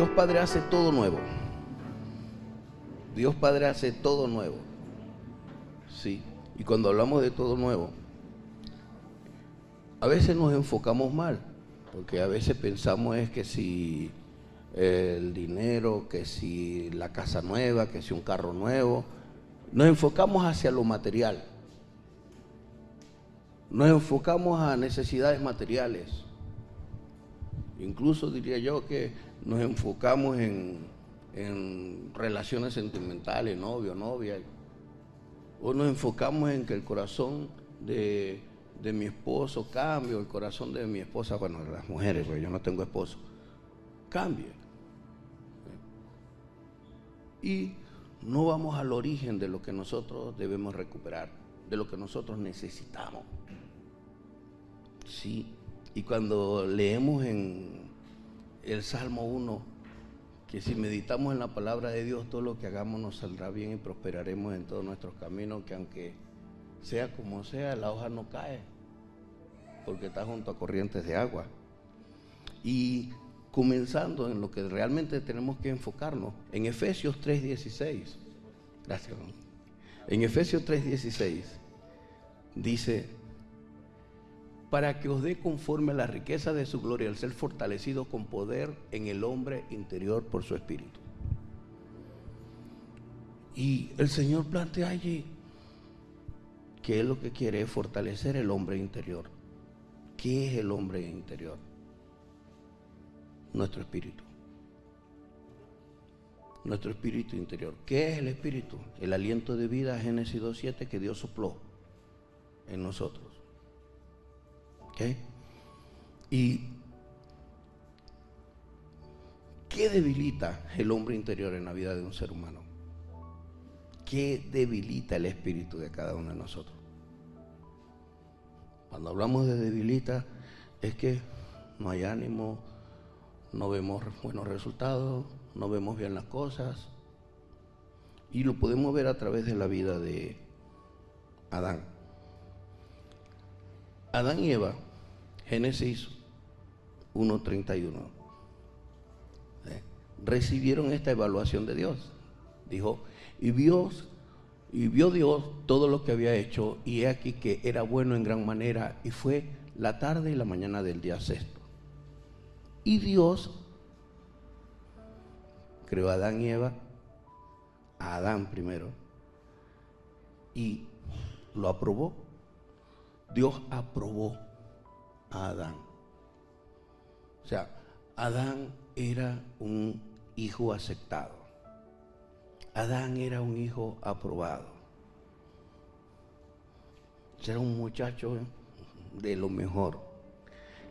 Dios Padre hace todo nuevo. Dios Padre hace todo nuevo. Sí. Y cuando hablamos de todo nuevo, a veces nos enfocamos mal, porque a veces pensamos es que si el dinero, que si la casa nueva, que si un carro nuevo, nos enfocamos hacia lo material. Nos enfocamos a necesidades materiales. Incluso diría yo que nos enfocamos en relaciones sentimentales, novio, novia. O nos enfocamos en que el corazón de mi esposo cambie, o el corazón de mi esposa, bueno, las mujeres, porque yo no tengo esposo, cambie. Y no vamos al origen de lo que nosotros debemos recuperar, de lo que nosotros necesitamos. Sí, y cuando leemos en el Salmo 1, que si meditamos en la palabra de Dios, todo lo que hagamos nos saldrá bien y prosperaremos en todos nuestros caminos, que aunque sea como sea, la hoja no cae, porque está junto a corrientes de agua. Y comenzando en lo que realmente tenemos que enfocarnos, en Efesios 3:16, gracias. En Efesios 3:16 dice: para que os dé conforme a la riqueza de su gloria el ser fortalecido con poder en el hombre interior por su espíritu. Y el Señor plantea allí que Él lo que quiere es fortalecer el hombre interior. ¿Qué es el hombre interior? Nuestro espíritu. Nuestro espíritu interior. ¿Qué es el espíritu? El aliento de vida, Génesis 2:7, que Dios sopló en nosotros. ¿Okay? ¿Y qué debilita el hombre interior en la vida de un ser humano? ¿Qué debilita el espíritu de cada uno de nosotros? Cuando hablamos de debilita, es que no hay ánimo, no vemos buenos resultados, no vemos bien las cosas. Y lo podemos ver a través de la vida de Adán. Adán y Eva, Génesis 1:31, recibieron esta evaluación de Dios. Dijo, y vio Dios todo lo que había hecho, y he aquí que era bueno en gran manera, y fue la tarde y la mañana del día sexto. Y Dios creó a Adán y Eva, a Adán primero, y lo aprobó. Dios aprobó a Adán. O sea, Adán era un hijo aceptado. Adán era un hijo aprobado. Era un muchacho de lo mejor,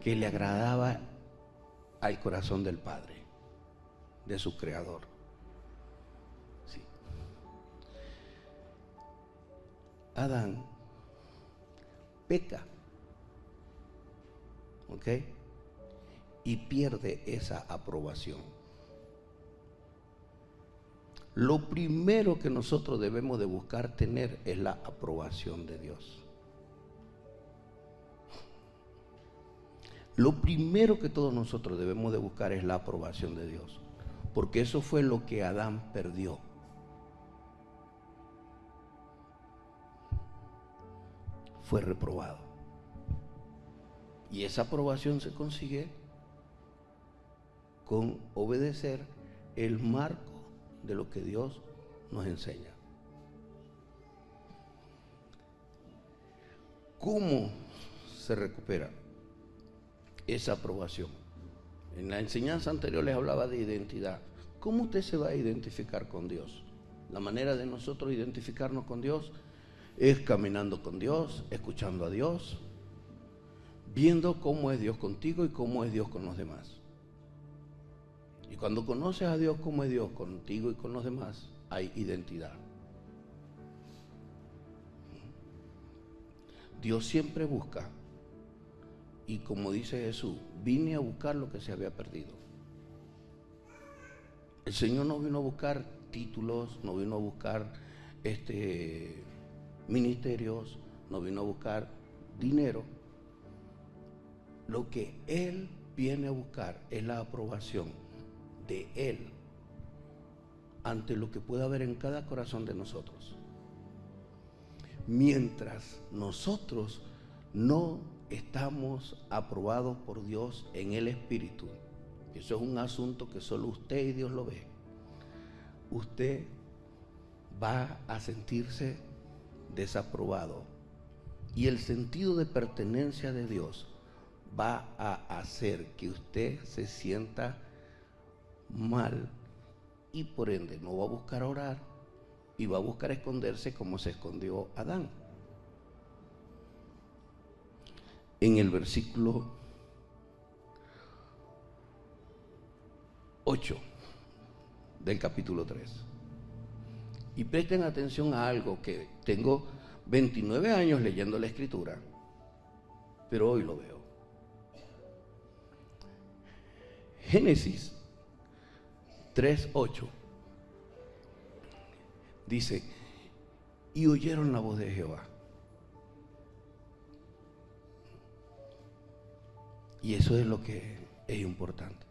que le agradaba al corazón del Padre, de su Creador. Sí. Adán peca, ¿ok? Y pierde esa aprobación. Lo primero que nosotros debemos de buscar tener es la aprobación de Dios. Lo primero que todos nosotros debemos de buscar es la aprobación de Dios, porque eso fue lo que Adán perdió. Fue reprobado. Y esa aprobación se consigue con obedecer el marco de lo que Dios nos enseña. ¿Cómo se recupera esa aprobación? En la enseñanza anterior les hablaba de identidad. ¿Cómo usted se va a identificar con Dios? La manera de nosotros identificarnos con Dios es caminando con Dios, escuchando a Dios, viendo cómo es Dios contigo y cómo es Dios con los demás. Y cuando conoces a Dios como es Dios contigo y con los demás, hay identidad. Dios siempre busca, y como dice Jesús, vine a buscar lo que se había perdido. El Señor no vino a buscar títulos, no vino a buscar ministerios, no vino a buscar dinero. Lo que Él viene a buscar es la aprobación ante Él, ante lo que pueda haber en cada corazón de nosotros. Mientras nosotros no estamos aprobados por Dios en el Espíritu, eso es un asunto que solo usted y Dios lo ve, usted va a sentirse desaprobado, y el sentido de pertenencia de Dios va a hacer que usted se sienta mal, y por ende no va a buscar orar y va a buscar esconderse como se escondió Adán. En el versículo 8 del capítulo 3. Y presten atención a algo que tengo 29 años leyendo la Escritura, pero hoy lo veo. Génesis 3:8 dice: y oyeron la voz de Jehová. Y eso es lo que es importante.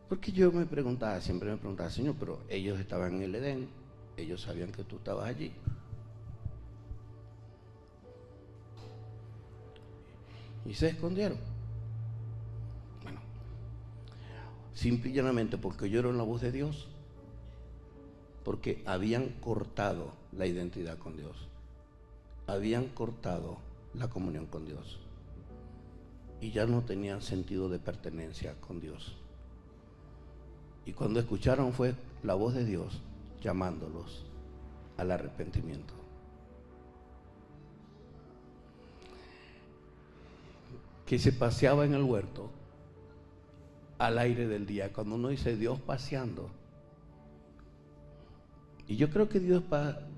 Porque yo siempre me preguntaba, Señor, pero ellos estaban en el Edén, ellos sabían que tú estabas allí. Y se escondieron. Bueno, simple y llanamente porque oyeron la voz de Dios, porque habían cortado la identidad con Dios, habían cortado la comunión con Dios, y ya no tenían sentido de pertenencia con Dios. Y cuando escucharon fue la voz de Dios llamándolos al arrepentimiento. Que se paseaba en el huerto al aire del día. Cuando uno dice Dios paseando, y yo creo que Dios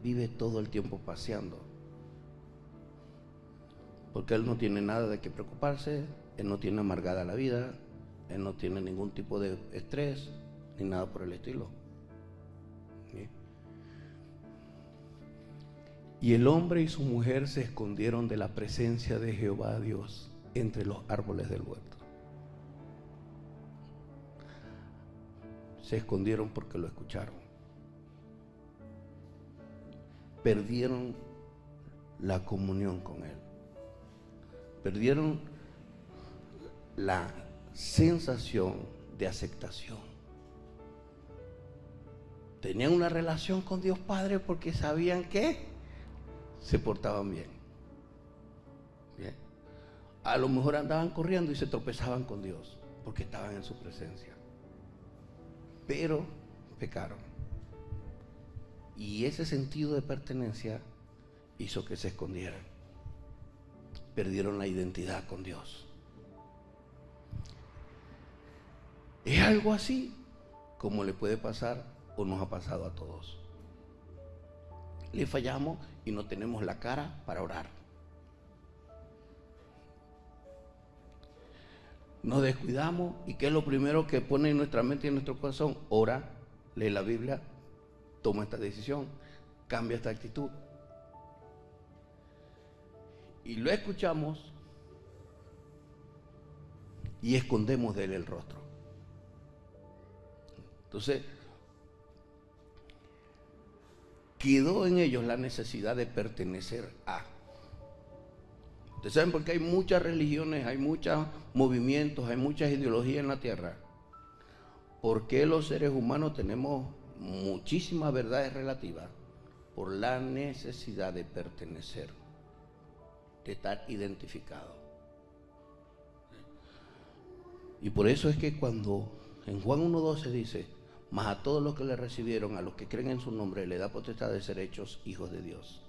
vive todo el tiempo paseando, porque Él no tiene nada de qué preocuparse, Él no tiene amargada la vida, Él no tiene ningún tipo de estrés, ni nada por el estilo. ¿Sí? Y el hombre y su mujer se escondieron de la presencia de Jehová Dios entre los árboles del huerto. Se escondieron porque lo escucharon. Perdieron la comunión con Él. Perdieron la sensación de aceptación. Tenían una relación con Dios Padre porque sabían que se portaban bien. Bien. A lo mejor andaban corriendo y se tropezaban con Dios porque estaban en su presencia. Pero pecaron. Y ese sentido de pertenencia hizo que se escondieran. Perdieron la identidad con Dios. Es algo así como le puede pasar o nos ha pasado a todos. Le fallamos y no tenemos la cara para orar. Nos descuidamos y ¿qué es lo primero que pone en nuestra mente y en nuestro corazón? Ora, lee la Biblia, toma esta decisión, cambia esta actitud. Y lo escuchamos y escondemos de Él el rostro. Entonces, quedó en ellos la necesidad de pertenecer a. Ustedes saben por qué hay muchas religiones, hay muchos movimientos, hay muchas ideologías en la tierra. ¿Por qué los seres humanos tenemos muchísimas verdades relativas? Por la necesidad de pertenecer, de estar identificado. Y por eso es que cuando en Juan 1:12 dice: mas a todos los que le recibieron, a los que creen en su nombre, le da potestad de ser hechos hijos de Dios.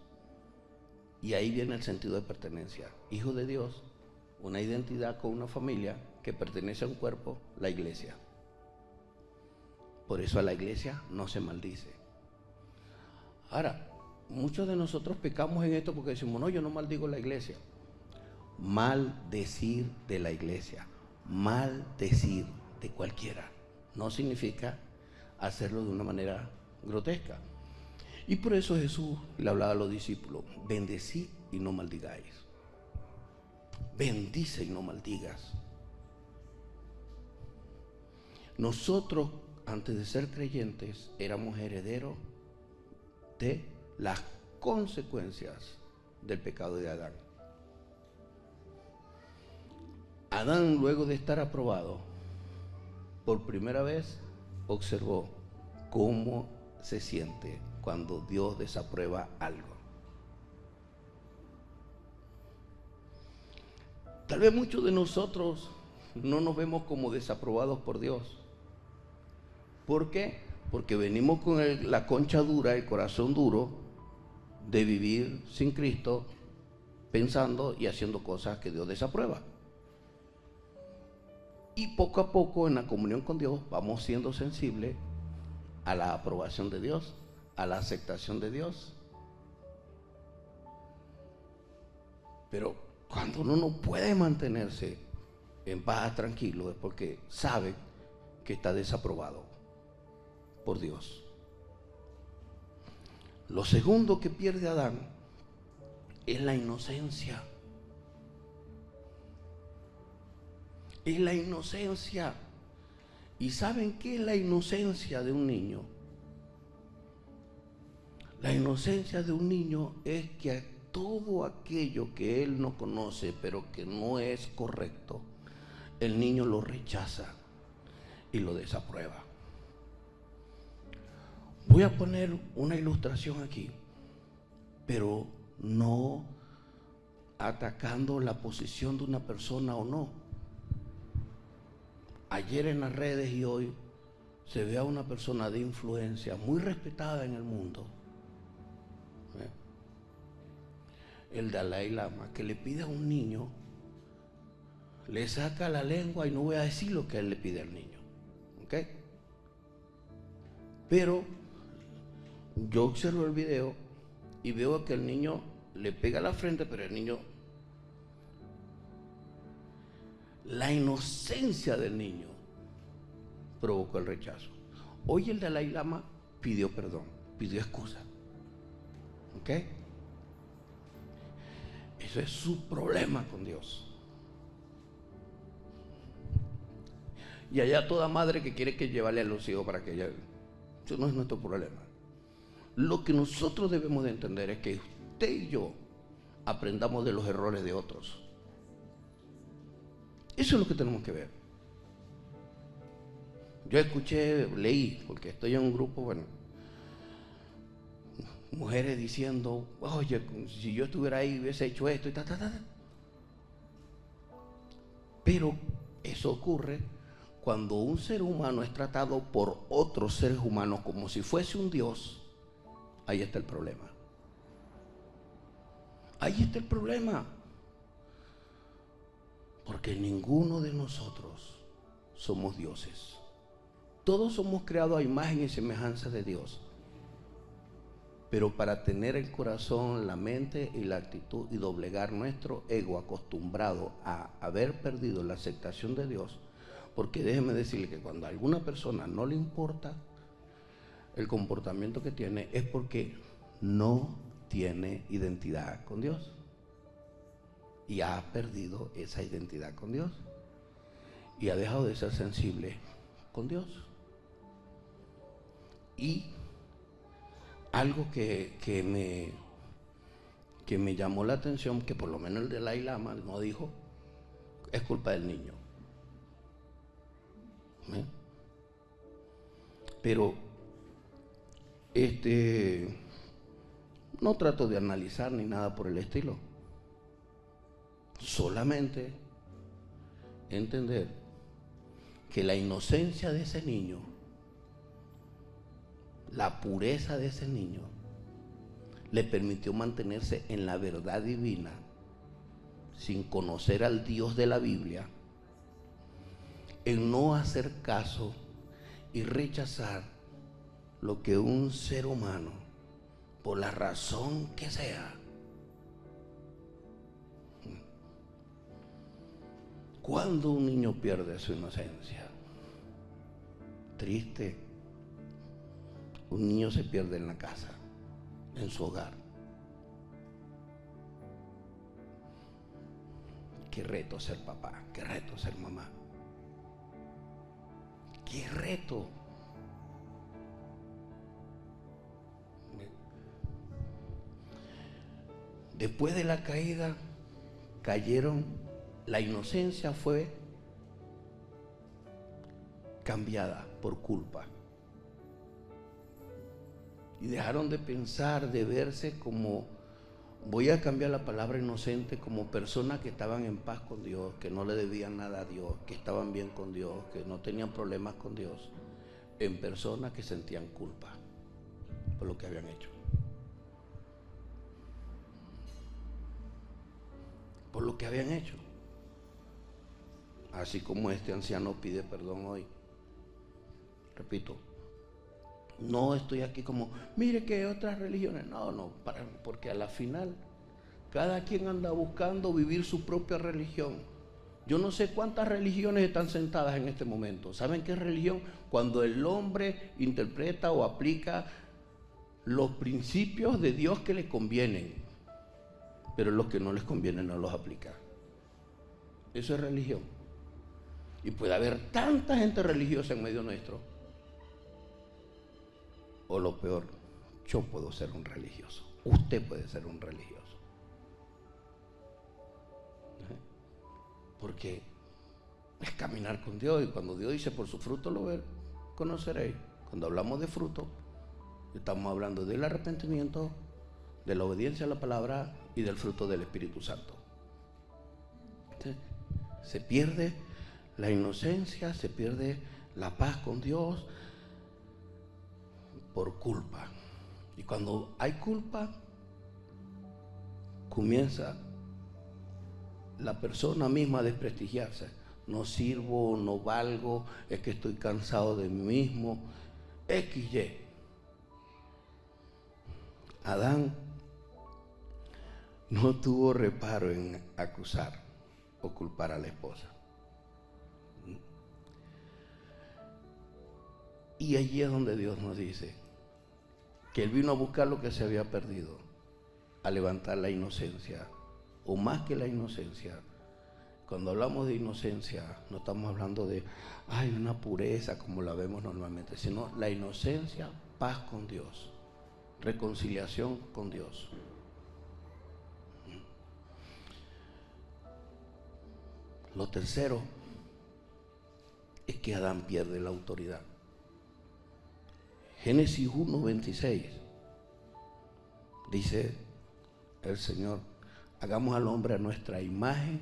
Y ahí viene el sentido de pertenencia. Hijo de Dios, una identidad con una familia que pertenece a un cuerpo, la iglesia. Por eso a la iglesia no se maldice. Ahora, muchos de nosotros pecamos en esto porque decimos: no, yo no maldigo la iglesia. Maldecir de la iglesia, maldecir de cualquiera, no significa hacerlo de una manera grotesca. Y por eso Jesús le hablaba a los discípulos: bendecid y no maldigáis. Bendice y no maldigas. Nosotros antes de ser creyentes, éramos herederos de las consecuencias del pecado de Adán. Adán, luego de estar aprobado, por primera vez observó cómo se siente cuando Dios desaprueba algo. Tal vez muchos de nosotros no nos vemos como desaprobados por Dios. ¿Por qué? Porque venimos con la concha dura, el corazón duro de vivir sin Cristo, pensando y haciendo cosas que Dios desaprueba. Y poco a poco en la comunión con Dios vamos siendo sensibles a la aprobación de Dios, a la aceptación de Dios. Pero cuando uno no puede mantenerse en paz, tranquilo, es porque sabe que está desaprobado por Dios. Lo segundo que pierde Adán es la inocencia. Es la inocencia. ¿Y saben qué es la inocencia de un niño? La inocencia de un niño es que todo aquello que él no conoce, pero que no es correcto, el niño lo rechaza y lo desaprueba. Voy a poner una ilustración aquí, pero no atacando la posición de una persona o no. Ayer en las redes y hoy se ve a una persona de influencia muy respetada en el mundo, el Dalai Lama, que le pide a un niño, le saca la lengua y no voy a decir lo que él le pide al niño, ¿ok? Pero yo observo el video y veo que el niño le pega a la frente, pero el niño, la inocencia del niño provocó el rechazo. Hoy el Dalai Lama pidió perdón, pidió excusa, ¿ok? Eso es su problema con Dios. Y allá toda madre que quiere que llevarle a los hijos para que ella... Eso no es nuestro problema. Lo que nosotros debemos de entender es que usted y yo aprendamos de los errores de otros. Eso es lo que tenemos que ver. Yo escuché, leí, porque estoy en un grupo, bueno, mujeres diciendo, oye, si yo estuviera ahí hubiese hecho esto y ta. Pero eso ocurre cuando un ser humano es tratado por otros seres humanos como si fuese un Dios. Ahí está el problema. Ahí está el problema. Porque ninguno de nosotros somos dioses. Todos somos creados a imagen y semejanza de Dios. Pero para tener el corazón, la mente y la actitud y doblegar nuestro ego acostumbrado a haber perdido la aceptación de Dios, porque déjeme decirle que cuando a alguna persona no le importa el comportamiento que tiene, es porque no tiene identidad con Dios y ha perdido esa identidad con Dios y ha dejado de ser sensible con Dios. Y algo que me llamó la atención, que por lo menos el Dalai Lama no dijo, es culpa del niño. Pero no trato de analizar ni nada por el estilo, solamente entender que la inocencia de ese niño, la pureza de ese niño, le permitió mantenerse en la verdad divina sin conocer al Dios de la Biblia, en no hacer caso y rechazar lo que un ser humano, por la razón que sea, cuando un niño pierde su inocencia, triste, un niño se pierde en la casa, en su hogar. Qué reto ser papá, qué reto ser mamá, qué reto Después de la caída, cayeron, la inocencia fue cambiada por culpa. Y dejaron de pensar, de verse como, voy a cambiar la palabra inocente, como personas que estaban en paz con Dios, que no le debían nada a Dios, que estaban bien con Dios, que no tenían problemas con Dios, en personas que sentían culpa por lo que habían hecho. Por lo que habían hecho. Así como este anciano pide perdón hoy. Repito, no estoy aquí como, mire que otras religiones. No, porque a la final cada quien anda buscando vivir su propia religión. Yo no sé cuántas religiones están sentadas en este momento. ¿Saben qué es religión? Cuando el hombre interpreta o aplica los principios de Dios que le convienen, pero los que no les convienen no los aplica. Eso es religión. Y puede haber tanta gente religiosa en medio nuestro. O lo peor, yo puedo ser un religioso. Usted puede ser un religioso. Porque es caminar con Dios. Y cuando Dios dice, por su fruto lo conoceréis. Cuando hablamos de fruto, estamos hablando del arrepentimiento, de la obediencia a la palabra y del fruto del Espíritu Santo. Entonces, se pierde la inocencia, se pierde la paz con Dios por culpa. Y cuando hay culpa, comienza la persona misma a desprestigiarse. No sirvo, no valgo, es que estoy cansado de mí mismo. XY. Adán no tuvo reparo en acusar o culpar a la esposa. Y allí es donde Dios nos dice que Él vino a buscar lo que se había perdido, a levantar la inocencia, o más que la inocencia. Cuando hablamos de inocencia, no estamos hablando de una pureza como la vemos normalmente, sino la inocencia, paz con Dios, reconciliación con Dios. Lo tercero es que Adán pierde la autoridad. Génesis 1:26 dice el Señor, hagamos al hombre a nuestra imagen,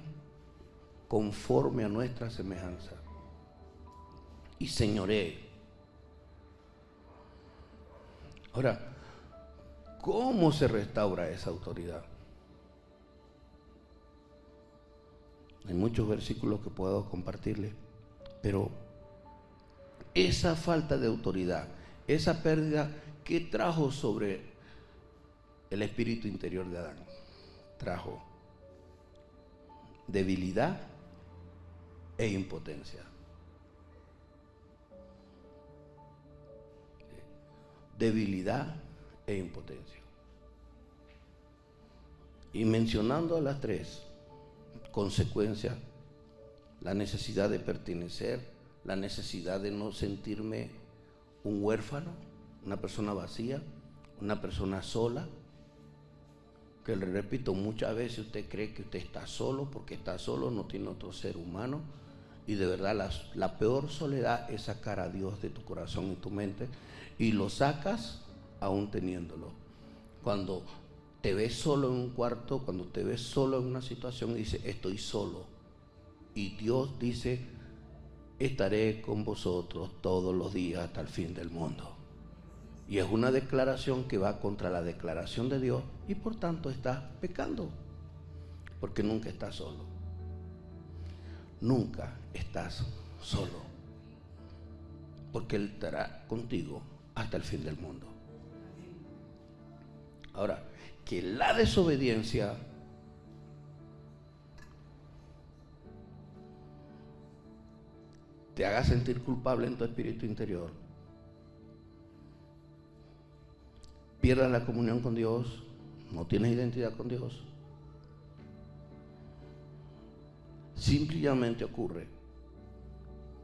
conforme a nuestra semejanza, y señoree. Ahora, ¿cómo se restaura esa autoridad? Hay muchos versículos que puedo compartirles, pero esa falta de autoridad, esa pérdida, ¿qué trajo sobre el espíritu interior de Adán? Trajo debilidad e impotencia. Debilidad e impotencia. Y mencionando las tres consecuencias, la necesidad de pertenecer, la necesidad de no sentirme un huérfano, una persona vacía, una persona sola, que le repito, muchas veces usted cree que usted está solo, porque está solo, no tiene otro ser humano, y de verdad la peor soledad es sacar a Dios de tu corazón y tu mente, y lo sacas aún teniéndolo. Cuando te ves solo en un cuarto, cuando te ves solo en una situación y dices, estoy solo, y Dios dice, estaré con vosotros todos los días hasta el fin del mundo. Y es una declaración que va contra la declaración de Dios, y por tanto estás pecando, porque nunca estás solo. Nunca estás solo, porque Él estará contigo hasta el fin del mundo. Ahora, que la desobediencia te haga sentir culpable en tu espíritu interior, pierdas la comunión con Dios, no tienes identidad con Dios, simplemente ocurre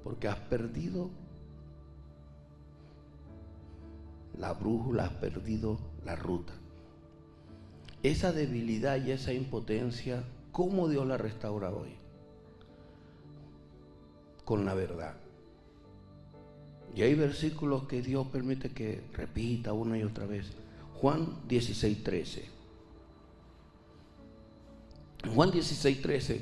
porque has perdido la brújula, has perdido la ruta. esa debilidad y esa impotencia, ¿cómo Dios la restaura hoy? Con la verdad. Y hay versículos que Dios permite que repita una y otra vez. Juan 16:13. Juan 16:13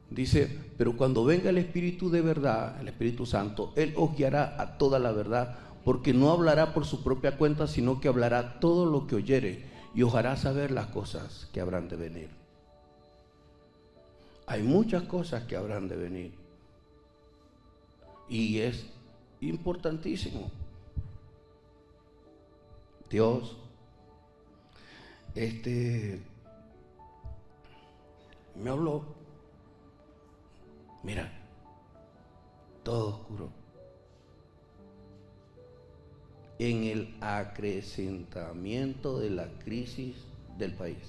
dice: pero cuando venga el Espíritu de verdad, el Espíritu Santo, Él os guiará a toda la verdad, porque no hablará por su propia cuenta, sino que hablará todo lo que oyere y os hará saber las cosas que habrán de venir. Hay muchas cosas que habrán de venir y es importantísimo. Dios me habló, mira, todo oscuro, en el acrecentamiento de la crisis del país.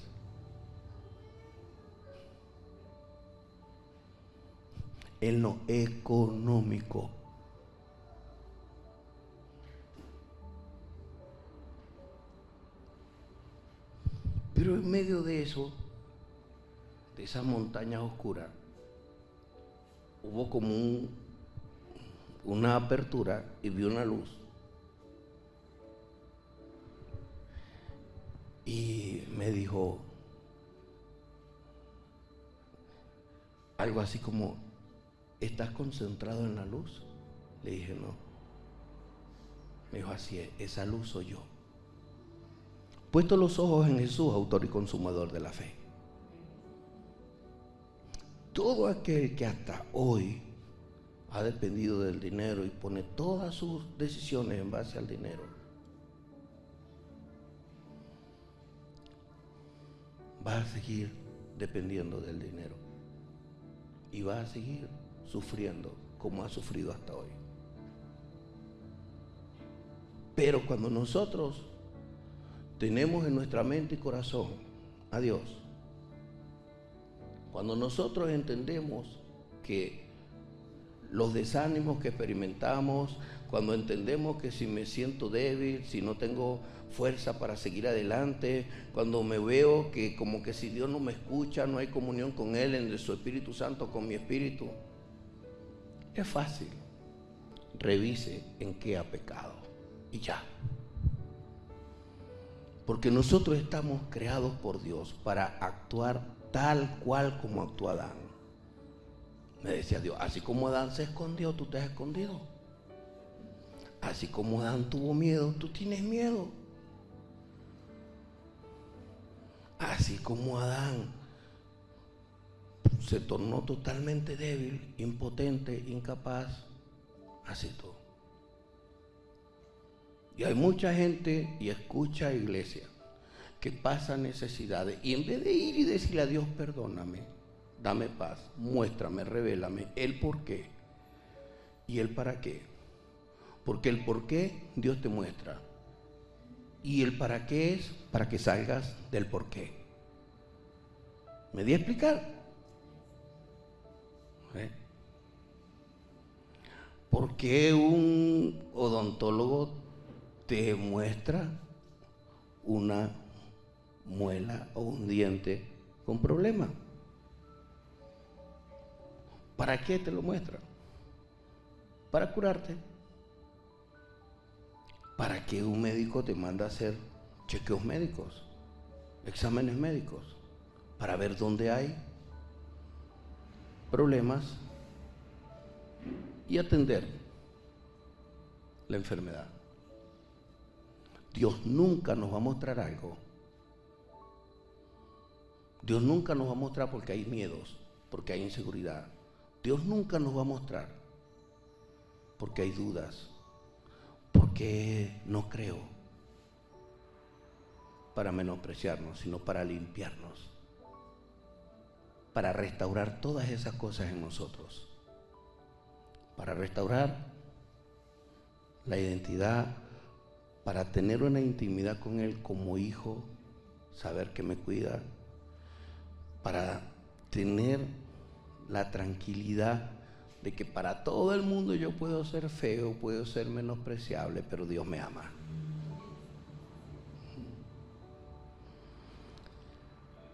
En lo económico. Pero en medio de eso, de esas montañas oscuras, hubo como una apertura y vi una luz. Y me dijo algo así como: ¿estás concentrado en la luz? Le dije: no. Me dijo: así es, esa luz soy yo. Puesto los ojos en Jesús, autor y consumador de la fe. Todo aquel que hasta hoy ha dependido del dinero y pone todas sus decisiones en base al dinero, va a seguir dependiendo del dinero y va a seguir sufriendo como ha sufrido hasta hoy. Pero cuando nosotros tenemos en nuestra mente y corazón a Dios, cuando nosotros entendemos que los desánimos que experimentamos, cuando entendemos que si me siento débil, si no tengo fuerza para seguir adelante, cuando me veo que como que si Dios no me escucha, no hay comunión con Él, en su Espíritu Santo con mi espíritu, es fácil. Revise en qué ha pecado y ya. Porque nosotros estamos creados por Dios para actuar tal cual como actuó Adán. Me decía Dios: así como Adán se escondió, tú te has escondido. Así como Adán tuvo miedo, tú tienes miedo. Así como Adán se tornó totalmente débil, impotente, incapaz, así tú. Y hay mucha gente, y escucha, iglesia, que pasa necesidades, y en vez de ir y decirle a Dios: perdóname, dame paz, muéstrame, revélame el por qué y el para qué. Porque el por qué Dios te muestra, y el para qué es para que salgas del por qué. ¿Me di a explicar? ¿Por qué un odontólogo te muestra una muela o un diente con problema? ¿Para qué te lo muestra? Para curarte. ¿Para qué un médico te manda a hacer chequeos médicos, exámenes médicos? Para ver dónde hay problemas y atender la enfermedad. Dios nunca nos va a mostrar algo. Dios nunca nos va a mostrar porque hay miedos, porque hay inseguridad. Dios nunca nos va a mostrar porque hay dudas, porque no creo, para menospreciarnos, sino para limpiarnos, para restaurar todas esas cosas en nosotros, para restaurar la identidad, para tener una intimidad con Él como hijo, saber que me cuida, para tener la tranquilidad de que para todo el mundo yo puedo ser feo, puedo ser menospreciable, pero Dios me ama.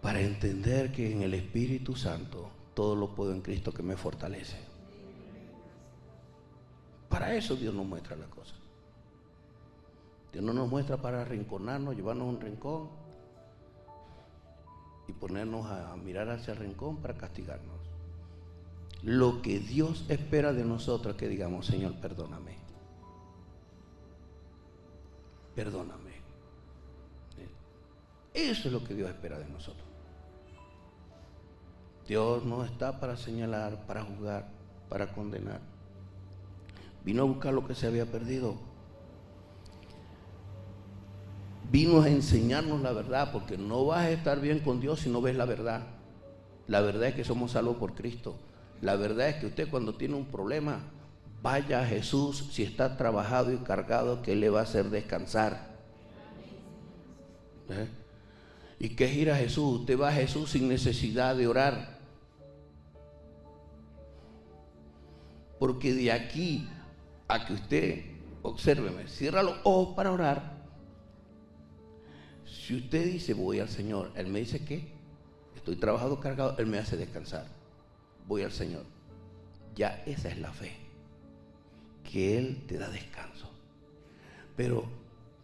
para entender que en el Espíritu Santo todo lo puedo en Cristo que me fortalece. Para eso Dios nos muestra las cosas. Dios no nos muestra para arrinconarnos, llevarnos a un rincón y ponernos a mirar hacia el rincón para castigarnos. Lo que Dios espera de nosotros es que digamos: Señor, perdóname. Perdóname. Eso es lo que Dios espera de nosotros. Dios no está para señalar, para juzgar, para condenar. Vino a buscar lo que se había perdido. Vino a enseñarnos la verdad, porque no vas a estar bien con Dios si no ves la verdad. La verdad es que somos salvos por Cristo. La verdad es que usted, cuando tiene un problema, vaya a Jesús. Si está trabajado y cargado, que Él le va a hacer descansar. ¿Y qué es ir a Jesús? Usted va a Jesús sin necesidad de orar. Porque de aquí a que usted, obsérveme, cierra los ojos para orar. Si usted dice: voy al Señor, Él me dice: ¿qué? Estoy trabajado, cargado, Él me hace descansar. Voy al Señor. Ya esa es la fe, que Él te da descanso. Pero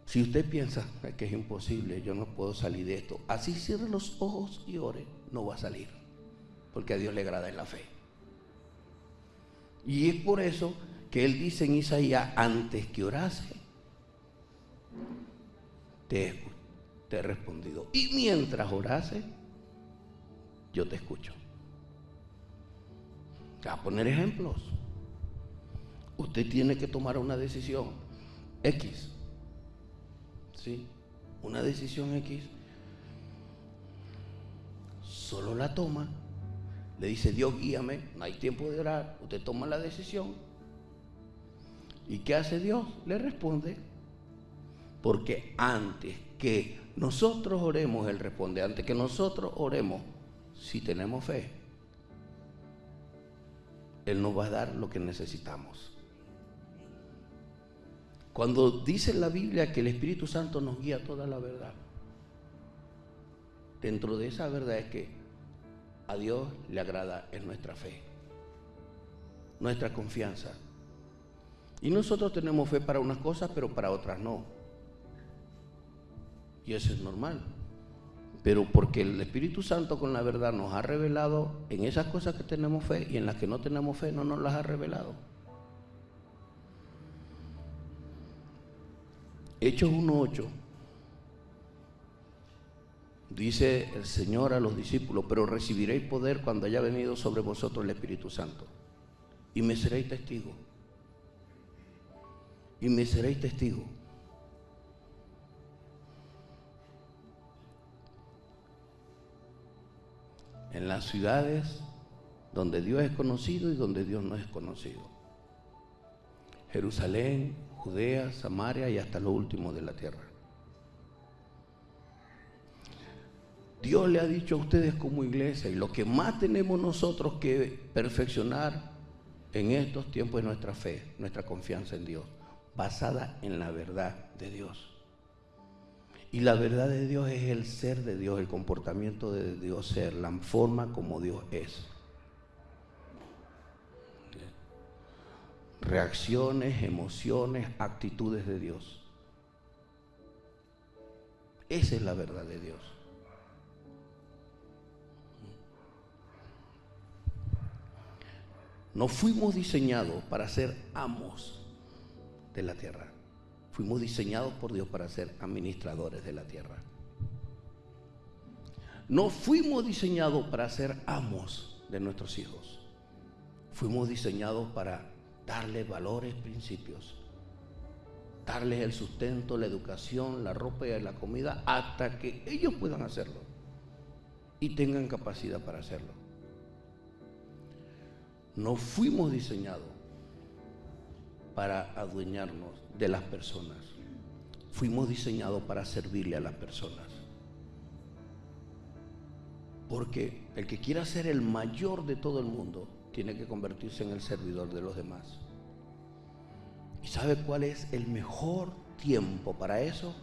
si usted piensa que es imposible, yo no puedo salir de esto, así cierre los ojos y ore, no va a salir, porque a Dios le agrada en la fe. Y es por eso que Él dice en Isaías: antes que orase, te he respondido, y mientras orase, yo te escucho. Voy a poner ejemplos. Usted tiene que tomar una decisión X, ¿sí? Una decisión X. Solo la toma, le dice: Dios, guíame, no hay tiempo de orar. Usted toma la decisión. ¿Y qué hace Dios? Le responde. Porque antes que nosotros oremos, Él responde. Antes que nosotros oremos, si tenemos fe, Él nos va a dar lo que necesitamos. Cuando dice la Biblia que el Espíritu Santo nos guía a toda la verdad, dentro de esa verdad es que a Dios le agrada es nuestra fe, nuestra confianza. Y nosotros tenemos fe para unas cosas, pero para otras no. Y eso es normal. Pero porque el Espíritu Santo con la verdad nos ha revelado en esas cosas que tenemos fe, y en las que no tenemos fe no nos las ha revelado. Hechos 1:8 dice el Señor a los discípulos: pero recibiréis poder cuando haya venido sobre vosotros el Espíritu Santo, y me seréis testigos. Y me seréis testigos. En las ciudades donde Dios es conocido y donde Dios no es conocido. Jerusalén, Judea, Samaria y hasta lo último de la tierra. Dios le ha dicho a ustedes como iglesia, y lo que más tenemos nosotros que perfeccionar en estos tiempos es nuestra fe, nuestra confianza en Dios, basada en la verdad de Dios. Y la verdad de Dios es el ser de Dios, el comportamiento de Dios ser, la forma como Dios es. Reacciones, emociones, actitudes de Dios. Esa es la verdad de Dios. No fuimos diseñados para ser amos de la tierra. Fuimos diseñados por Dios para ser administradores de la tierra. No fuimos diseñados para ser amos de nuestros hijos. Fuimos diseñados para darles valores, principios, darles el sustento, la educación, la ropa y la comida, hasta que ellos puedan hacerlo y tengan capacidad para hacerlo. No fuimos diseñados para adueñarnos de las personas. Fuimos diseñados para servirle a las personas. Porque el que quiera ser el mayor de todo el mundo tiene que convertirse en el servidor de los demás. ¿Y sabe cuál es el mejor tiempo para eso?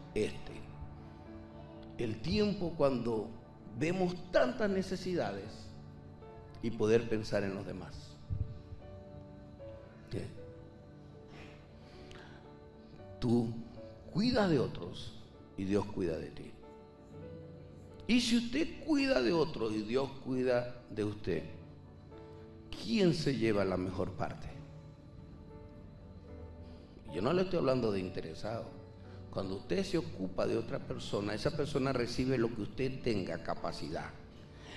El tiempo cuando vemos tantas necesidades y poder pensar en los demás. ¿Qué? Tú cuidas de otros y Dios cuida de ti. Y si usted cuida de otros y Dios cuida de usted, ¿quién se lleva la mejor parte? Yo no le estoy hablando de interesado. Cuando usted se ocupa de otra persona, esa persona recibe lo que usted tenga capacidad.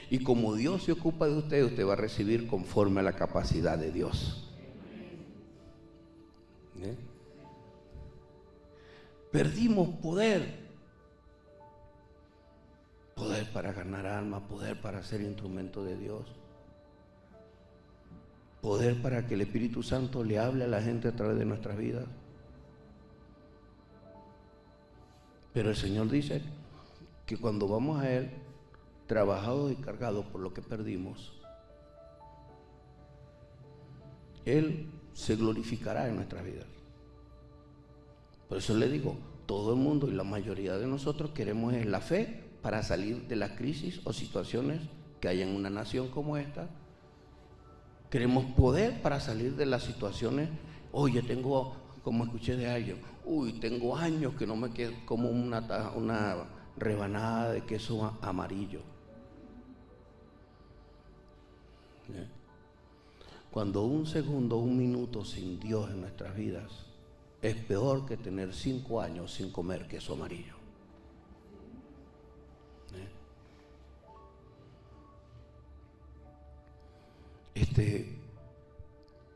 Y como Dios se ocupa de usted, usted va a recibir conforme a la capacidad de Dios. ¿Eh? Perdimos poder. Poder para ganar almas, poder para ser instrumento de Dios. Poder para que el Espíritu Santo le hable a la gente a través de nuestras vidas. Pero el Señor dice que cuando vamos a Él, trabajados y cargados por lo que perdimos, Él se glorificará en nuestras vidas. Por eso le digo, todo el mundo y la mayoría de nosotros queremos la fe para salir de las crisis o situaciones que hay en una nación como esta. Queremos poder para salir de las situaciones. Oye, tengo, como escuché de alguien, tengo años que no me quedo como una rebanada de queso amarillo. ¿Eh? Cuando un segundo, un minuto sin Dios en nuestras vidas es peor que tener 5 años sin comer queso amarillo.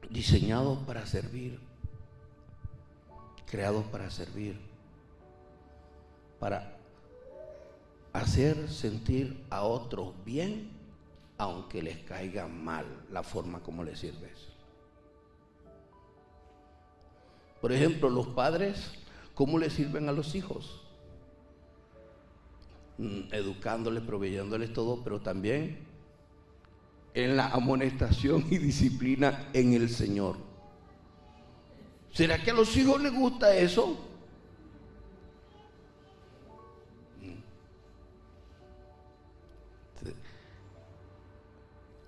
Diseñados para servir, creados para servir, para hacer sentir a otros bien, aunque les caiga mal la forma como les sirves. Por ejemplo, los padres, ¿cómo le sirven a los hijos? Educándoles, proveyéndoles todo, pero también en la amonestación y disciplina en el Señor. ¿Será que a los hijos les gusta eso?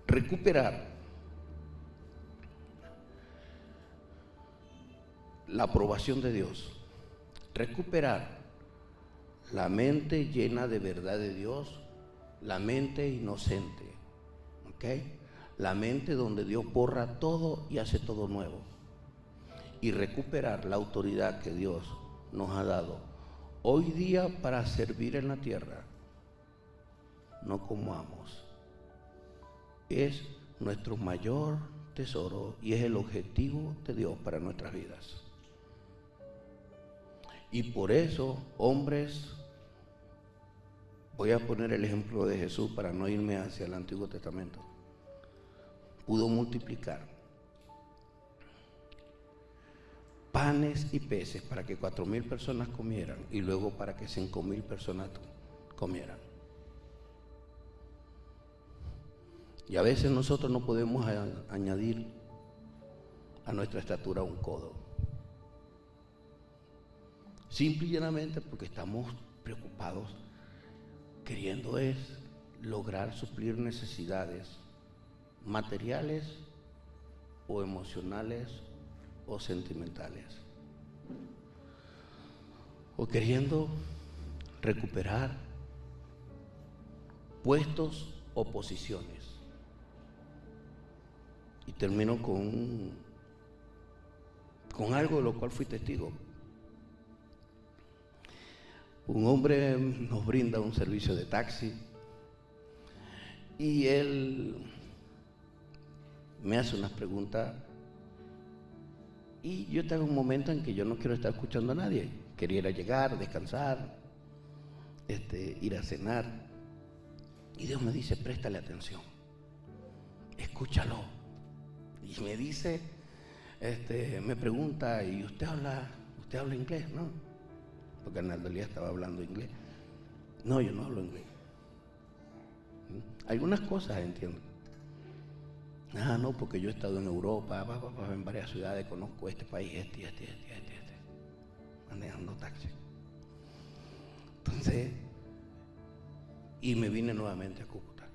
Recuperar la aprobación de Dios, recuperar la mente llena de verdad de Dios, la mente inocente, ¿ok? La mente donde Dios borra todo y hace todo nuevo, y recuperar la autoridad que Dios nos ha dado hoy día para servir en la tierra, no como amos. Es nuestro mayor tesoro y es el objetivo de Dios para nuestras vidas. Y por eso, hombres, voy a poner el ejemplo de Jesús para no irme hacia el Antiguo Testamento. Pudo multiplicar panes y peces para que 4,000 personas comieran y luego para que 5,000 personas comieran. Y a veces nosotros no podemos añadir a nuestra estatura un codo. Simple y llanamente porque estamos preocupados, queriendo lograr suplir necesidades materiales o emocionales o sentimentales, o queriendo recuperar puestos o posiciones. Y termino con algo de lo cual fui testigo. Un hombre nos brinda un servicio de taxi y él me hace unas preguntas y yo tengo un momento en que yo no quiero estar escuchando a nadie. Quería ir a llegar, descansar, ir a cenar, y Dios me dice: préstale atención, escúchalo. Y me dice, me pregunta: ¿y usted habla inglés? ¿No? Porque Arnaldo Elías estaba hablando inglés. No, yo no hablo inglés. Algunas cosas entiendo. No, porque yo he estado en Europa, en varias ciudades, conozco este país, manejando taxi. Entonces, y me vine nuevamente a Cúcuta.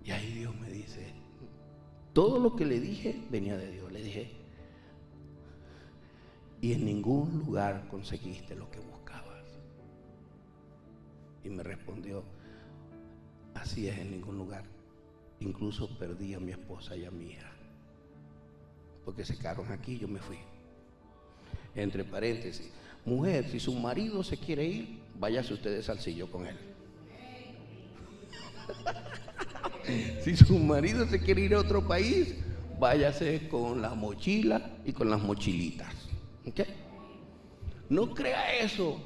Y ahí Dios me dice, todo lo que le dije venía de Dios. Le dije, y en ningún lugar conseguiste lo que buscabas. Y me respondió, así es, en ningún lugar. Incluso perdí a mi esposa y a mi hija, porque se quedaron aquí, yo me fui. Entre paréntesis, mujer, si su marido se quiere ir, váyase usted de Salsillo con él. Si su marido se quiere ir a otro país, váyase con la mochila y con las mochilitas. ¿Ok? No crea eso.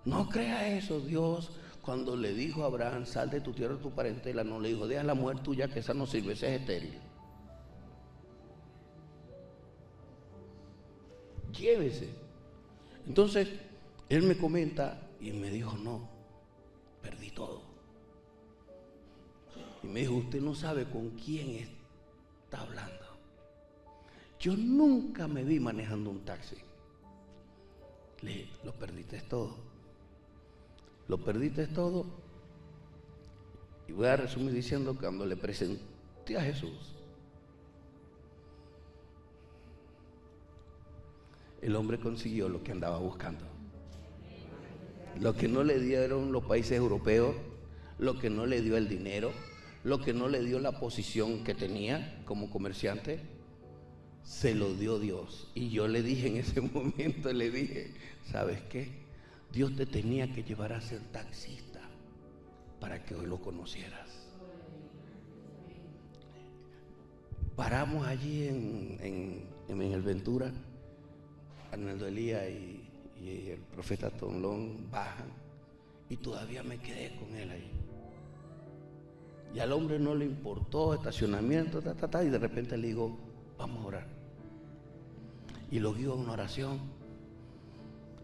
No crea eso. Dios, cuando le dijo a Abraham, sal de tu tierra, de tu parentela, no le dijo, deja la mujer tuya, que esa no sirve, esa es estéril. Llévese. Entonces, él me comenta y me dijo, no, perdí todo. Y me dijo, usted no sabe con quién está hablando. Yo nunca me vi manejando un taxi. Le dije, lo perdiste todo. Lo perdiste todo. Y voy a resumir diciendo que cuando le presenté a Jesús, el hombre consiguió lo que andaba buscando. Lo que no le dieron los países europeos, lo que no le dio el dinero, lo que no le dio la posición que tenía como comerciante, se lo dio Dios. Y yo le dije en ese momento, le dije, ¿sabes qué? Dios te tenía que llevar a ser taxista para que hoy lo conocieras. Paramos allí en el Ventura, Arnaldo Elías y el profeta Tonlón bajan, y todavía me quedé con él ahí. Y al hombre no le importó estacionamiento, y de repente le digo, vamos a orar. Y lo guío a una oración.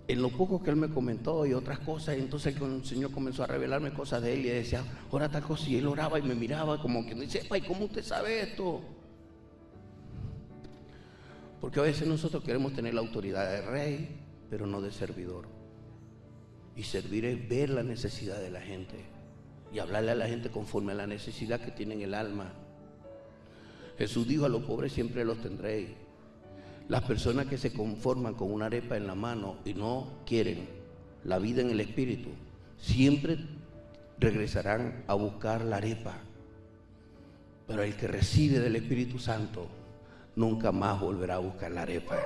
En lo poco que él me comentó y otras cosas, entonces el Señor comenzó a revelarme cosas de él y decía, ora tal cosa, y él oraba y me miraba como que me dice, ¿y cómo usted sabe esto? Porque a veces nosotros queremos tener la autoridad de rey, pero no de servidor. Y servir es ver la necesidad de la gente y hablarle a la gente conforme a la necesidad que tiene en el alma. Jesús dijo, a los pobres siempre los tendréis. Las personas que se conforman con una arepa en la mano y no quieren la vida en el espíritu, siempre regresarán a buscar la arepa. Pero el que recibe del Espíritu Santo nunca más volverá a buscar la arepa.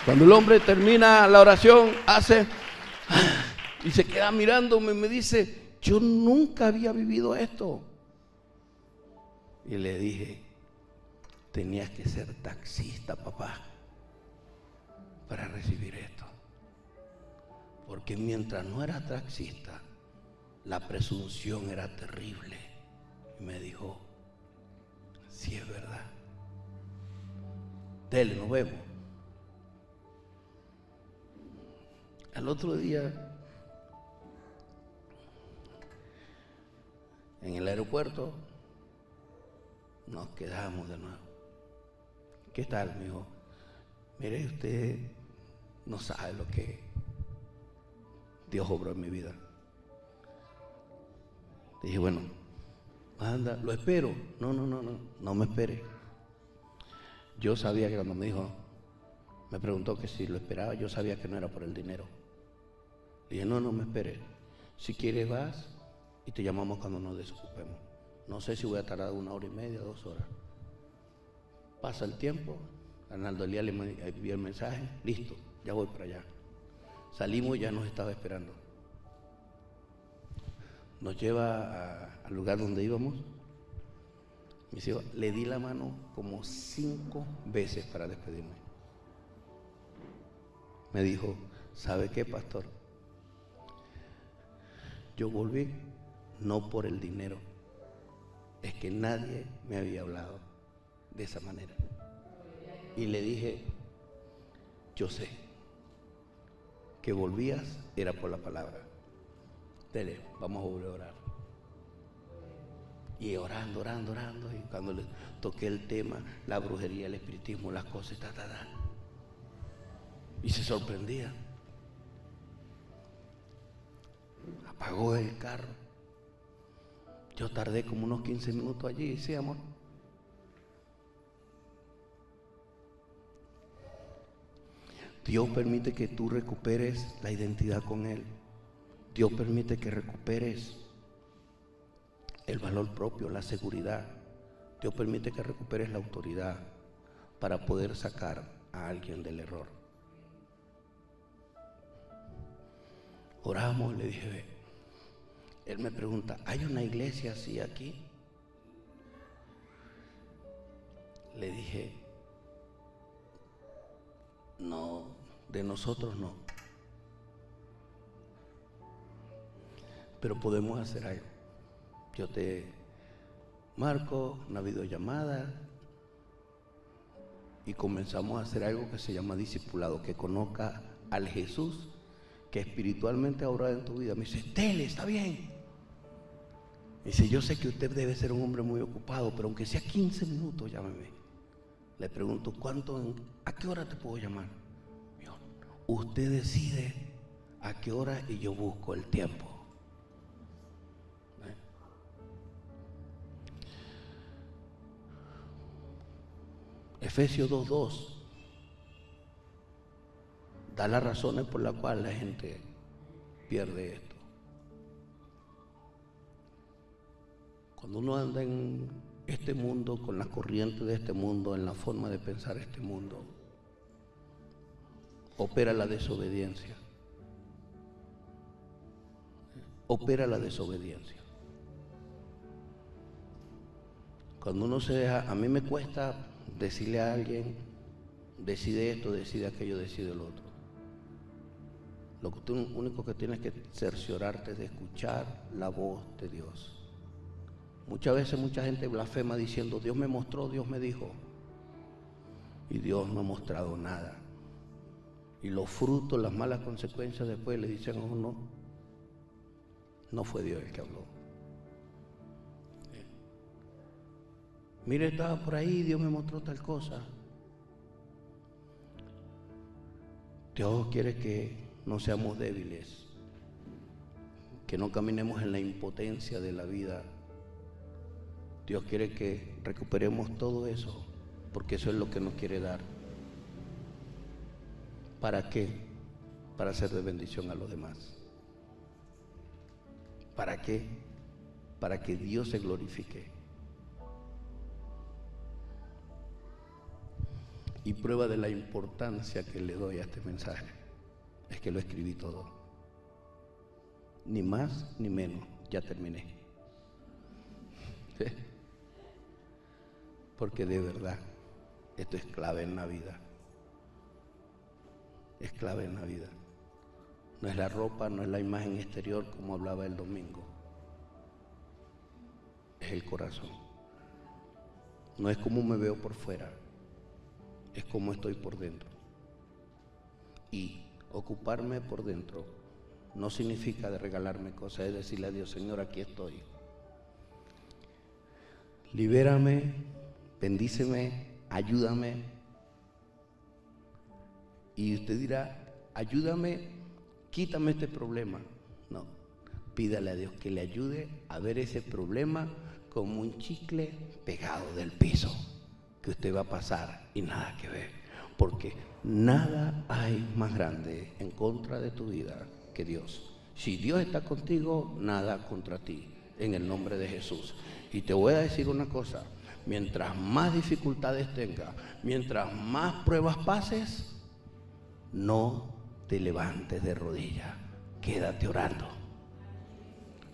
Cuando el hombre termina la oración, hace y se queda mirándome, me dice, yo nunca había vivido esto. Y le dije, tenías que ser taxista, papá, para recibir esto. Porque mientras no era taxista, la presunción era terrible. Y me dijo, sí es verdad. Dele, nos vemos. Al otro día, en el aeropuerto, nos quedamos de nuevo. ¿Qué tal? Me dijo, mire, usted no sabe lo que Dios obró en mi vida. Dije, bueno, anda, lo espero. No me espere. Yo sabía que cuando me dijo, me preguntó que si lo esperaba, yo sabía que no era por el dinero. Dije, no me espere. Si quieres vas y te llamamos cuando nos desocupemos. No sé si voy a tardar 1 hora y media, 2 horas. Pasa el tiempo, Arnaldo Elías le envió el mensaje, listo, ya voy para allá. Salimos y ya nos estaba esperando. Nos lleva al lugar donde íbamos. Mis hijos, le di la mano como 5 veces para despedirme. Me dijo, ¿sabe qué, pastor? Yo volví no por el dinero. Es que nadie me había hablado de esa manera. Y le dije, yo sé que volvías era por la palabra. Dele, vamos a volver a orar. Y orando, y cuando le toqué el tema, la brujería, el espiritismo, las cosas, Y se sorprendía. Apagó el carro. Yo tardé como unos 15 minutos allí, sí, amor. Dios permite que tú recuperes la identidad con Él. Dios permite que recuperes el valor propio, la seguridad. Dios permite que recuperes la autoridad para poder sacar a alguien del error. Oramos, le dije, ve. Él me pregunta, ¿hay una iglesia así aquí? Le dije, no, de nosotros no. Pero podemos hacer algo. Yo te marco una videollamada y comenzamos a hacer algo que se llama discipulado, que conozca al Jesús que espiritualmente ha obrado en tu vida. Me dice, Tele, está bien. Me dice, yo sé que usted debe ser un hombre muy ocupado, pero aunque sea 15 minutos, llámeme. Le pregunto, ¿a qué hora te puedo llamar? Dijo, usted decide a qué hora y yo busco el tiempo. Efesios 2:2 da las razones por las cuales la gente pierde esto. Cuando uno anda en este mundo, con las corrientes de este mundo, en la forma de pensar este mundo, opera la desobediencia. Opera la desobediencia. Cuando uno se deja, a mí me cuesta decirle a alguien, decide esto, decide aquello, decide lo otro. Lo único que tienes que cerciorarte es de escuchar la voz de Dios. Muchas veces mucha gente blasfema diciendo, Dios me mostró, Dios me dijo. Y Dios no ha mostrado nada. Y los frutos, las malas consecuencias después le dicen a uno, no fue Dios el que habló. Mire, estaba por ahí, Dios me mostró tal cosa. Dios quiere que no seamos débiles, que no caminemos en la impotencia de la vida. Dios quiere que recuperemos todo eso, porque eso es lo que nos quiere dar. ¿Para qué? Para ser de bendición a los demás. ¿Para qué? Para que Dios se glorifique. Y prueba de la importancia que le doy a este mensaje es que lo escribí todo. Ni más ni menos, ya terminé. Porque de verdad, esto es clave en la vida. Es clave en la vida. No es la ropa, no es la imagen exterior como hablaba el domingo. Es el corazón. No es como me veo por fuera. Es como estoy por dentro. Y ocuparme por dentro no significa de regalarme cosas, es decirle a Dios, Señor, aquí estoy. Libérame, bendíceme, ayúdame. Y usted dirá, ayúdame, quítame este problema. No, pídale a Dios que le ayude a ver ese problema como un chicle pegado del piso, que usted va a pasar y nada que ver, porque nada hay más grande en contra de tu vida que Dios. Si Dios está contigo, nada contra ti, en el nombre de Jesús. Y te voy a decir una cosa, mientras más dificultades tengas, mientras más pruebas pases, no te levantes de rodillas, quédate orando.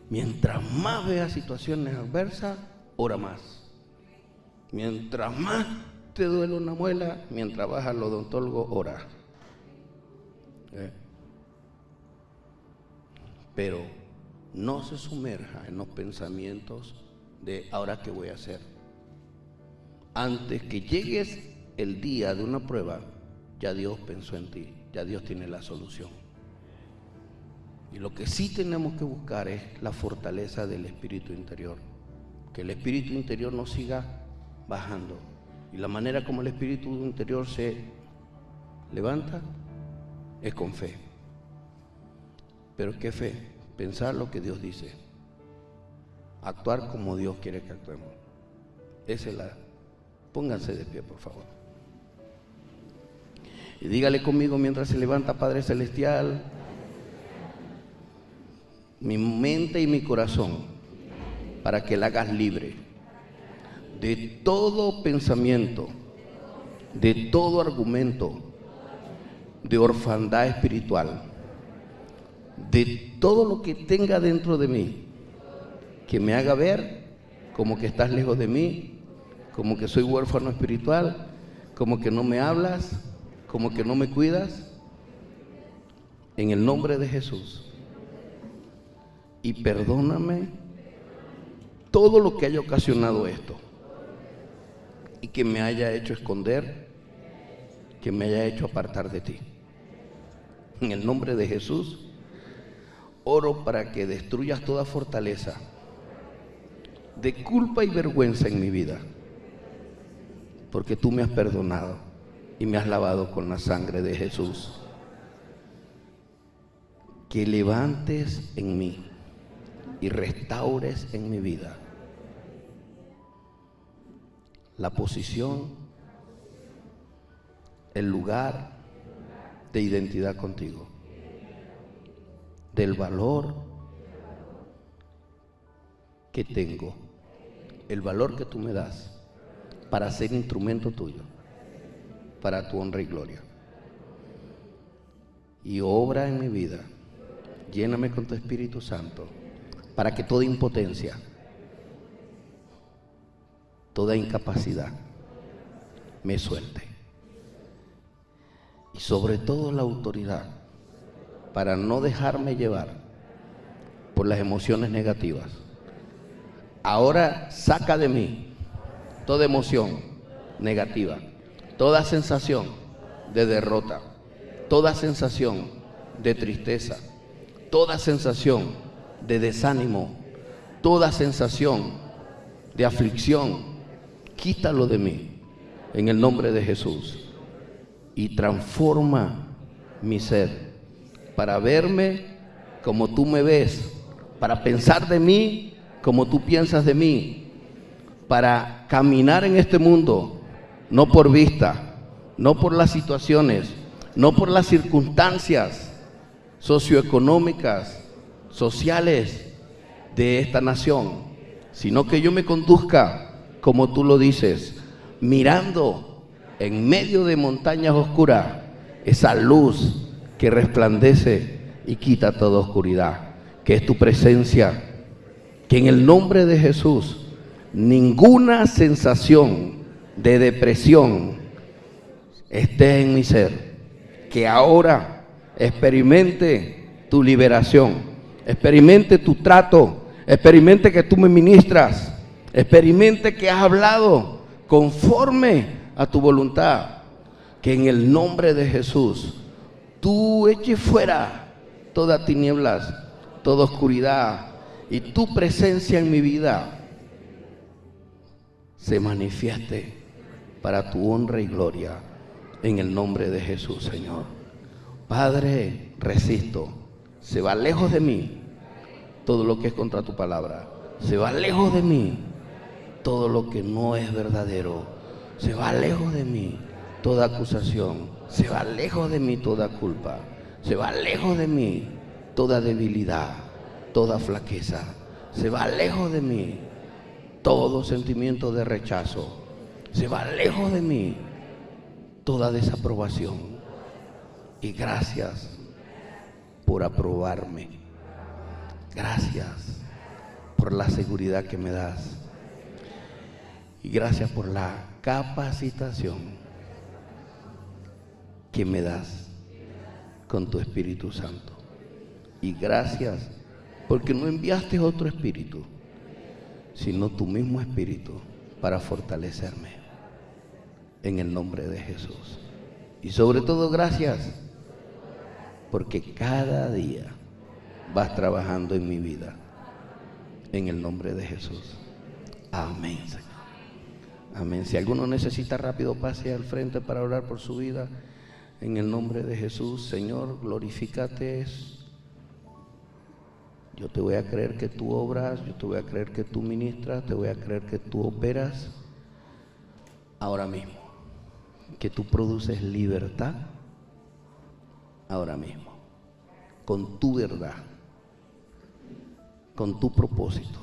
Mientras más veas situaciones adversas, ora más. Mientras más te duele una muela, mientras vas al odontólogo, ora. Pero no se sumerja en los pensamientos de ahora qué voy a hacer. Antes que llegues el día de una prueba, ya Dios pensó en ti, ya Dios tiene la solución. Y lo que sí tenemos que buscar es la fortaleza del espíritu interior, que el espíritu interior no siga bajando. Y la manera como el espíritu interior se levanta es con fe. ¿Pero qué fe? Pensar lo que Dios dice. Actuar como Dios quiere que actuemos. Esa es la... Pónganse de pie, por favor. Y dígale conmigo mientras se levanta: Padre Celestial, mi mente y mi corazón, para que la hagas libre de todo pensamiento, de todo argumento de orfandad espiritual, de todo lo que tenga dentro de mí que me haga ver como que estás lejos de mí, como que soy huérfano espiritual, como que no me hablas, como que no me cuidas. En el nombre de Jesús. Y perdóname todo lo que haya ocasionado esto y que me haya hecho esconder, que me haya hecho apartar de ti. En el nombre de Jesús, oro para que destruyas toda fortaleza de culpa y vergüenza en mi vida, porque tú me has perdonado y me has lavado con la sangre de Jesús. Que levantes en mí y restaures en mi vida la posición, el lugar de identidad contigo, del valor que tengo, el valor que tú me das para ser instrumento tuyo, para tu honra y gloria. Y obra en mi vida, lléname con tu Espíritu Santo, para que toda impotencia, toda incapacidad me suelte. Y sobre todo la autoridad, para no dejarme llevar por las emociones negativas. Ahora saca de mí toda emoción negativa, toda sensación de derrota, toda sensación de tristeza, toda sensación de desánimo, toda sensación de aflicción. Quítalo de mí en el nombre de Jesús y transforma mi ser para verme como tú me ves, para pensar de mí como tú piensas de mí, para caminar en este mundo no por vista, no por las situaciones, no por las circunstancias socioeconómicas, sociales de esta nación, sino que yo me conduzca como tú lo dices, mirando en medio de montañas oscuras esa luz que resplandece y quita toda oscuridad, que es tu presencia. Que en el nombre de Jesús ninguna sensación de depresión esté en mi ser, que ahora experimente tu liberación, experimente tu trato, experimente que tú me ministras, experimente que has hablado conforme a tu voluntad. Que en el nombre de Jesús tú eches fuera toda tinieblas, toda oscuridad, y tu presencia en mi vida se manifieste para tu honra y gloria, en el nombre de Jesús, Señor. Padre, resisto, se va lejos de mí todo lo que es contra tu palabra, se va lejos de mí todo lo que no es verdadero, se va lejos de mí toda acusación, se va lejos de mí toda culpa, se va lejos de mí toda debilidad, toda flaqueza, se va lejos de mí todo sentimiento de rechazo, se va lejos de mí toda desaprobación. Y gracias por aprobarme, gracias por la seguridad que me das, y gracias por la capacitación que me das con tu Espíritu Santo. Y gracias porque no enviaste otro espíritu, sino tu mismo Espíritu para fortalecerme, en el nombre de Jesús. Y sobre todo gracias porque cada día vas trabajando en mi vida, en el nombre de Jesús. Amén, Señor. Amén. Si alguno necesita rápido, pase al frente para orar por su vida. En el nombre de Jesús, Señor, glorifícate. Yo te voy a creer que tú obras, yo te voy a creer que tú ministras, te voy a creer que tú operas ahora mismo, que tú produces libertad ahora mismo, con tu verdad, con tu propósito.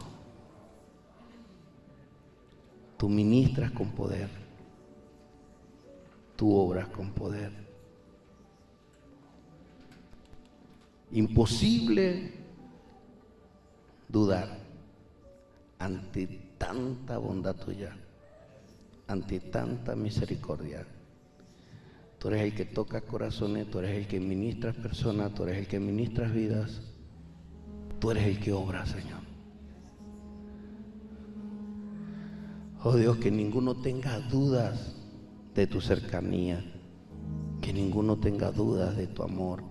Tú ministras con poder, tú obras con poder. Imposible dudar ante tanta bondad tuya, ante tanta misericordia. Tú eres el que toca corazones, tú eres el que ministras personas, tú eres el que ministras vidas, tú eres el que obra, Señor. Oh Dios, que ninguno tenga dudas de tu cercanía, que ninguno tenga dudas de tu amor,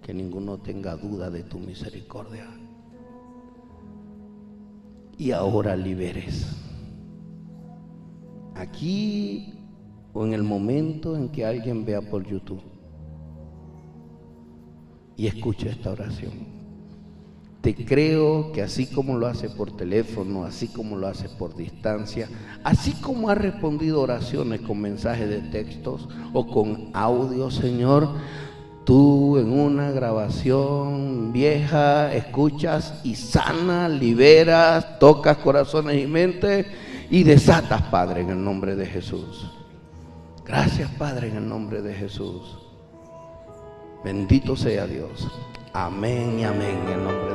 que ninguno tenga duda de tu misericordia. Y ahora liberes. Aquí o en el momento en que alguien vea por YouTube y escuche esta oración, te creo que así como lo hace por teléfono, así como lo hace por distancia, así como ha respondido oraciones con mensajes de textos o con audio, Señor, tú en una grabación vieja escuchas y sanas, liberas, tocas corazones y mentes y desatas, Padre, en el nombre de Jesús. Gracias, Padre, en el nombre de Jesús. Bendito sea Dios. Amén y amén en el nombre de Jesús.